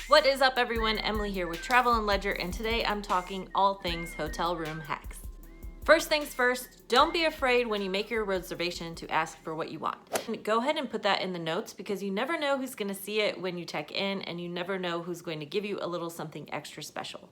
What is up, everyone? Emily here with Travel and Ledger, and today I'm talking all things hotel room hacks. First things first, don't be afraid when you make your reservation to ask for what you want. Go ahead and put that in the notes because you never know who's going to see it when you check in, and you never know who's going to give you a little something extra special.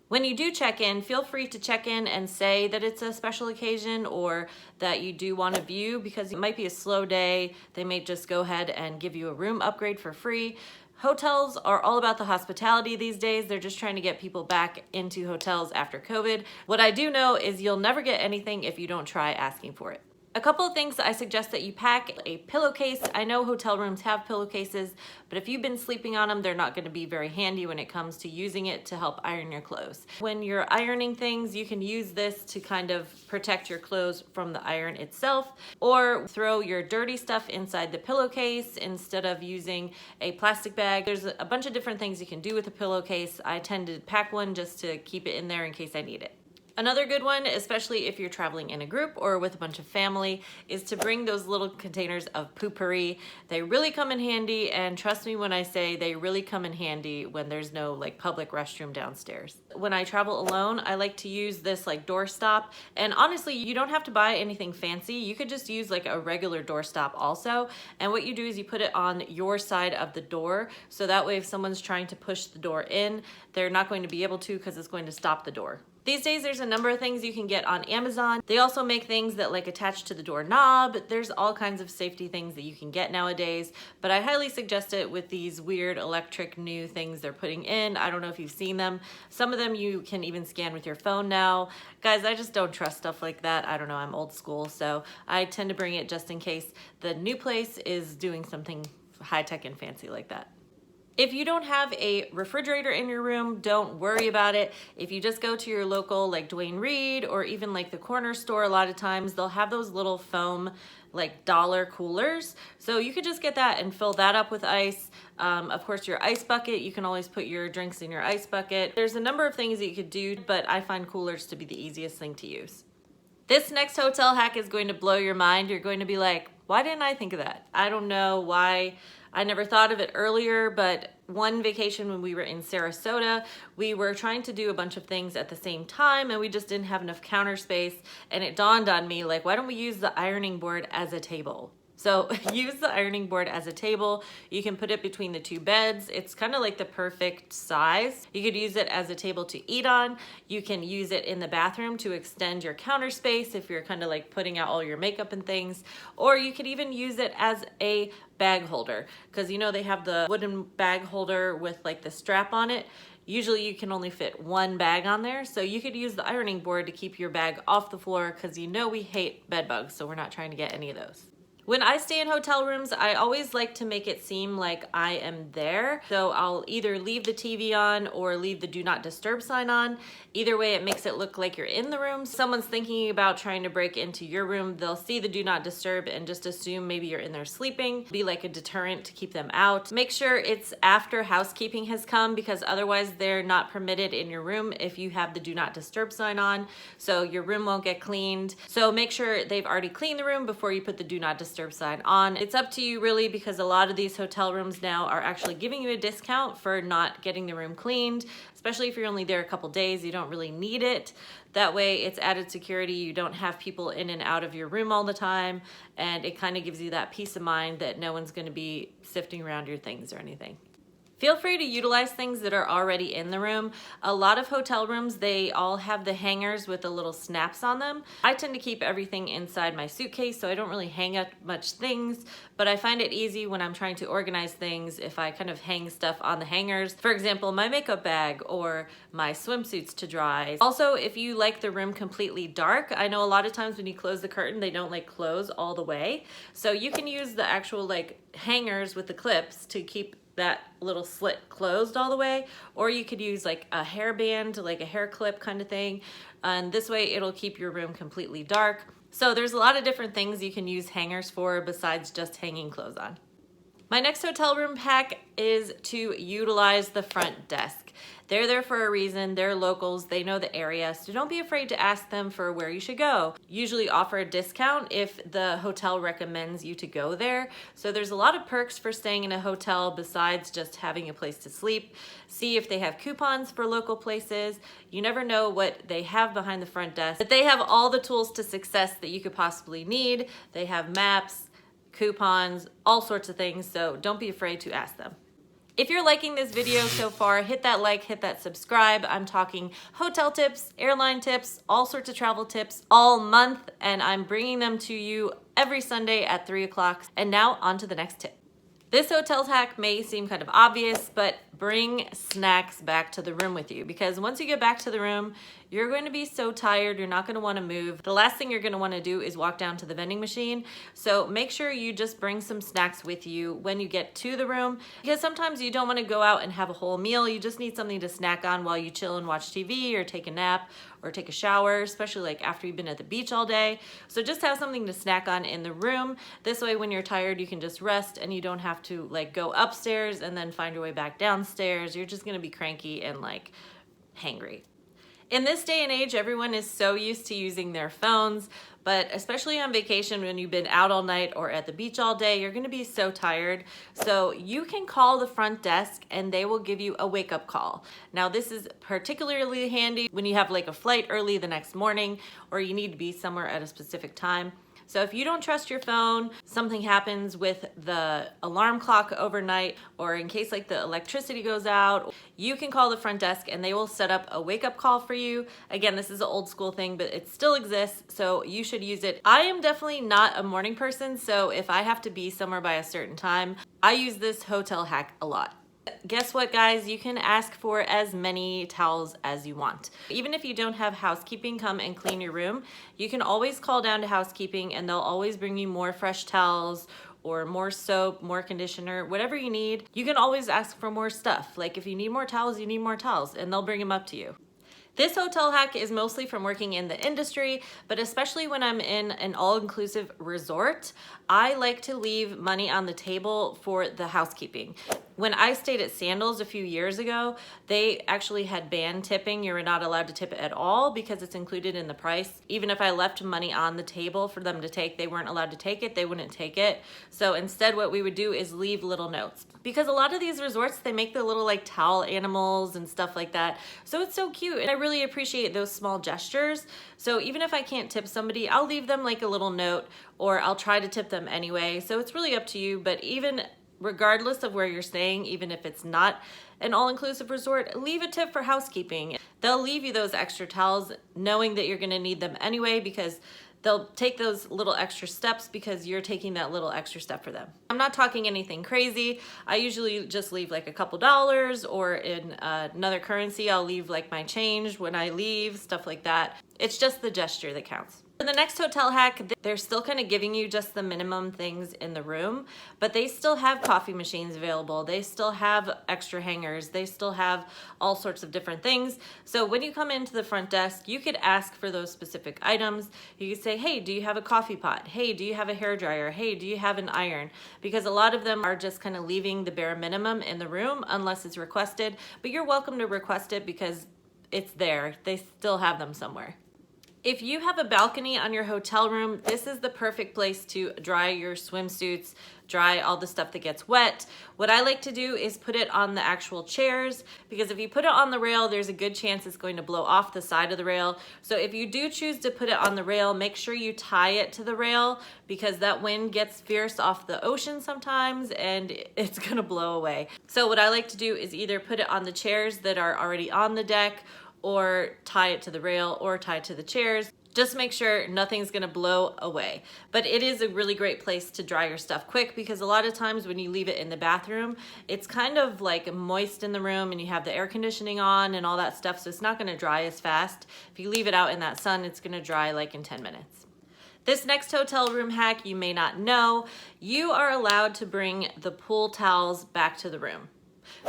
When you do check in, feel free to check in and say that it's a special occasion or that you do want a view, because it might be a slow day. They may just go ahead and give you a room upgrade for free. Hotels are all about the hospitality these days. They're just trying to get people back into hotels after COVID. What I do know is you'll never get anything if you don't try asking for it. A couple of things I suggest that you pack: a pillowcase. I know hotel rooms have pillowcases, but if you've been sleeping on them, they're not going to be very handy when it comes to using it to help iron your clothes. When you're ironing things, you can use this to kind of protect your clothes from the iron itself, or throw your dirty stuff inside the pillowcase instead of using a plastic bag. There's a bunch of different things you can do with a pillowcase. I tend to pack one just to keep it in there in case I need it. Another good one, especially if you're traveling in a group or with a bunch of family, is to bring those little containers of poopery. They really come in handy, and trust me when I say they really come in handy when there's no public restroom downstairs. When I travel alone, I like to use this doorstop, and honestly, you don't have to buy anything fancy. You could just use a regular doorstop also, and what you do is you put it on your side of the door, so that way if someone's trying to push the door in, they're not going to be able to, because it's going to stop the door. These days, there's a number of things you can get on Amazon. They also make things that attach to the doorknob. There's all kinds of safety things that you can get nowadays, but I highly suggest it with these weird electric new things they're putting in. I don't know if you've seen them. Some of them you can even scan with your phone now. Guys, I just don't trust stuff like that. I don't know, I'm old school, so I tend to bring it just in case the new place is doing something high-tech and fancy like that. If you don't have a refrigerator in your room, don't worry about it. If you just go to your local Duane Reade or even the corner store, a lot of times they'll have those little foam dollar coolers. So you could just get that and fill that up with ice. Of course, your ice bucket, you can always put your drinks in your ice bucket. There's a number of things that you could do, but I find coolers to be the easiest thing to use. This next hotel hack is going to blow your mind. You're going to be like, why didn't I think of that? I don't know why I never thought of it earlier, but one vacation when we were in Sarasota, we were trying to do a bunch of things at the same time, and we just didn't have enough counter space, and it dawned on me, why don't we use the ironing board as a table? So use the ironing board as a table. You can put it between the two beds. It's kind of the perfect size. You could use it as a table to eat on. You can use it in the bathroom to extend your counter space if you're kind of putting out all your makeup and things. Or you could even use it as a bag holder, because they have the wooden bag holder with the strap on it. Usually you can only fit one bag on there, so you could use the ironing board to keep your bag off the floor, because we hate bed bugs, so we're not trying to get any of those. When I stay in hotel rooms, I always like to make it seem like I am there. So I'll either leave the TV on or leave the do not disturb sign on. Either way, it makes it look like you're in the room. Someone's thinking about trying to break into your room, they'll see the do not disturb and just assume maybe you're in there sleeping. Be like a deterrent to keep them out. Make sure it's after housekeeping has come, because otherwise they're not permitted in your room if you have the do not disturb sign on. So your room won't get cleaned. So make sure they've already cleaned the room before you put the do not disturb sign on. It's up to you really, because a lot of these hotel rooms now are actually giving you a discount for not getting the room cleaned, especially if you're only there a couple days. You don't really need it. That way it's added security. You don't have people in and out of your room all the time, and it kind of gives you that peace of mind that no one's going to be sifting around your things or anything. Feel free to utilize things that are already in the room. A lot of hotel rooms, they all have the hangers with the little snaps on them. I tend to keep everything inside my suitcase, so I don't really hang up much things, but I find it easy when I'm trying to organize things if I kind of hang stuff on the hangers. For example, my makeup bag or my swimsuits to dry. Also, if you like the room completely dark, I know a lot of times when you close the curtain, they don't close all the way. So you can use the actual hangers with the clips to keep that little slit closed all the way, or you could use a hairband, a hair clip kind of thing, and this way it'll keep your room completely dark. So there's a lot of different things you can use hangers for besides just hanging clothes on. My next hotel room hack is to utilize the front desk. They're there for a reason, they're locals, they know the area, so don't be afraid to ask them for where you should go. Usually offer a discount if the hotel recommends you to go there. So there's a lot of perks for staying in a hotel besides just having a place to sleep. See if they have coupons for local places. You never know what they have behind the front desk, but they have all the tools to success that you could possibly need. They have maps, coupons, all sorts of things, so don't be afraid to ask them. If you're liking this video so far, hit that like, hit that subscribe. I'm talking hotel tips, airline tips, all sorts of travel tips all month, and I'm bringing them to you every Sunday at 3 o'clock. And now on to the next tip. This hotel hack may seem kind of obvious, but bring snacks back to the room with you, because once you get back to the room, you're going to be so tired, you're not going to want to move. The last thing you're going to want to do is walk down to the vending machine. So make sure you just bring some snacks with you when you get to the room, because sometimes you don't want to go out and have a whole meal. You just need something to snack on while you chill and watch TV or take a nap or take a shower, especially like after you've been at the beach all day. So just have something to snack on in the room. This way, when you're tired, you can just rest and you don't have to like go upstairs and then find your way back downstairs. You're just gonna be cranky and like hangry. In this day and age, everyone is so used to using their phones, but especially on vacation when you've been out all night or at the beach all day, you're gonna be so tired. So you can call the front desk and they will give you a wake-up call. Now this is particularly handy when you have like a flight early the next morning or you need to be somewhere at a specific time. So if you don't trust your phone, something happens with the alarm clock overnight, or in case like the electricity goes out, you can call the front desk and they will set up a wake-up call for you. Again, this is an old school thing, but it still exists, so you should use it. I am definitely not a morning person, so if I have to be somewhere by a certain time, I use this hotel hack a lot. Guess what, guys? You can ask for as many towels as you want. Even if you don't have housekeeping come and clean your room, you can always call down to housekeeping and they'll always bring you more fresh towels or more soap, more conditioner, whatever you need. You can always ask for more stuff. Like if you need more towels, you need more towels, and they'll bring them up to you. This hotel hack is mostly from working in the industry, but especially when I'm in an all-inclusive resort, I like to leave money on the table for the housekeeping. When I stayed at Sandals a few years ago, they actually had banned tipping. You were not allowed to tip at all because it's included in the price. Even if I left money on the table for them to take, they weren't allowed to take it. They wouldn't take it. So instead what we would do is leave little notes. Because a lot of these resorts, they make the little like towel animals and stuff like that. So it's so cute. And I really appreciate those small gestures. So even if I can't tip somebody, I'll leave them like a little note, or I'll try to tip them anyway. So it's really up to you. But even regardless of where you're staying, even if it's not an all-inclusive resort, leave a tip for housekeeping. They'll leave you those extra towels knowing that you're gonna need them anyway, because they'll take those little extra steps because you're taking that little extra step for them. I'm not talking anything crazy. I usually just leave like a couple dollars, or in another currency, I'll leave like my change when I leave, stuff like that. It's just the gesture that counts. For the next hotel hack, they're still kind of giving you just the minimum things in the room, but they still have coffee machines available. They still have extra hangers. They still have all sorts of different things. So when you come into the front desk, you could ask for those specific items. You could say, hey, do you have a coffee pot? Hey, do you have a hairdryer? Hey, do you have an iron? Because a lot of them are just kind of leaving the bare minimum in the room unless it's requested, but you're welcome to request it because it's there. They still have them somewhere. If you have a balcony on your hotel room, this is the perfect place to dry your swimsuits, dry all the stuff that gets wet. What I like to do is put it on the actual chairs, because if you put it on the rail, there's a good chance it's going to blow off the side of the rail. So if you do choose to put it on the rail, make sure you tie it to the rail, because that wind gets fierce off the ocean sometimes and it's gonna blow away. So what I like to do is either put it on the chairs that are already on the deck, or tie it to the rail, or tie it to the chairs. Just make sure nothing's gonna blow away. But it is a really great place to dry your stuff quick, because a lot of times when you leave it in the bathroom, it's kind of like moist in the room and you have the air conditioning on and all that stuff, so it's not gonna dry as fast. If you leave it out in that sun, it's gonna dry like in 10 minutes. This next hotel room hack you may not know, you are allowed to bring the pool towels back to the room.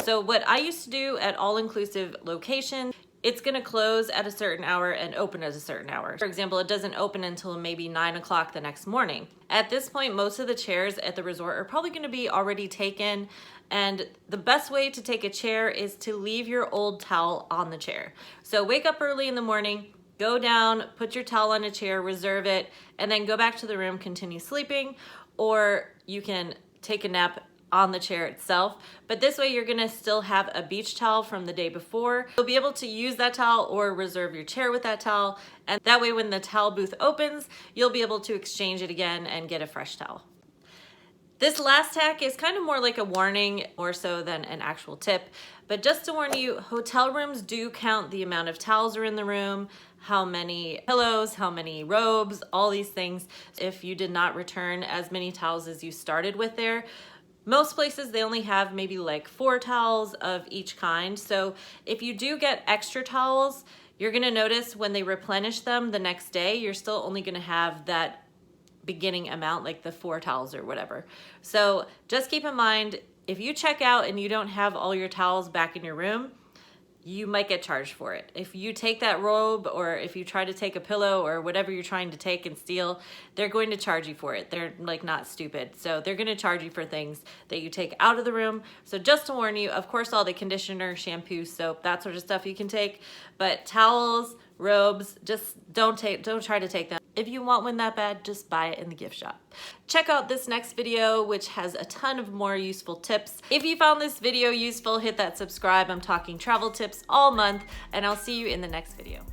So what I used to do at all-inclusive locations, it's gonna close at a certain hour and open at a certain hour. For example, it doesn't open until maybe 9 o'clock the next morning. At this point, most of the chairs at the resort are probably gonna be already taken, and the best way to take a chair is to leave your old towel on the chair. So wake up early in the morning, go down, put your towel on a chair, reserve it, and then go back to the room, continue sleeping, or you can take a nap on the chair itself. But this way you're gonna still have a beach towel from the day before. You'll be able to use that towel or reserve your chair with that towel. And that way when the towel booth opens, you'll be able to exchange it again and get a fresh towel. This last hack is kind of more like a warning, more so than an actual tip. But just to warn you, hotel rooms do count the amount of towels are in the room, how many pillows, how many robes, all these things. If you did not return as many towels as you started with there, most places they only have maybe like 4 towels of each kind. So if you do get extra towels, you're gonna notice when they replenish them the next day, you're still only gonna have that beginning amount, like the 4 towels or whatever. So just keep in mind, if you check out and you don't have all your towels back in your room, you might get charged for it. If you take that robe, or if you try to take a pillow or whatever you're trying to take and steal, they're going to charge you for it. They're like not stupid. So they're gonna charge you for things that you take out of the room. So just to warn you, of course, all the conditioner, shampoo, soap, that sort of stuff you can take, but towels, robes, just don't try to take them. If you want one that bad, just buy it in the gift shop. Check out this next video, which has a ton of more useful tips. If you found this video useful, hit that subscribe. I'm talking travel tips all month, and I'll see you in the next video.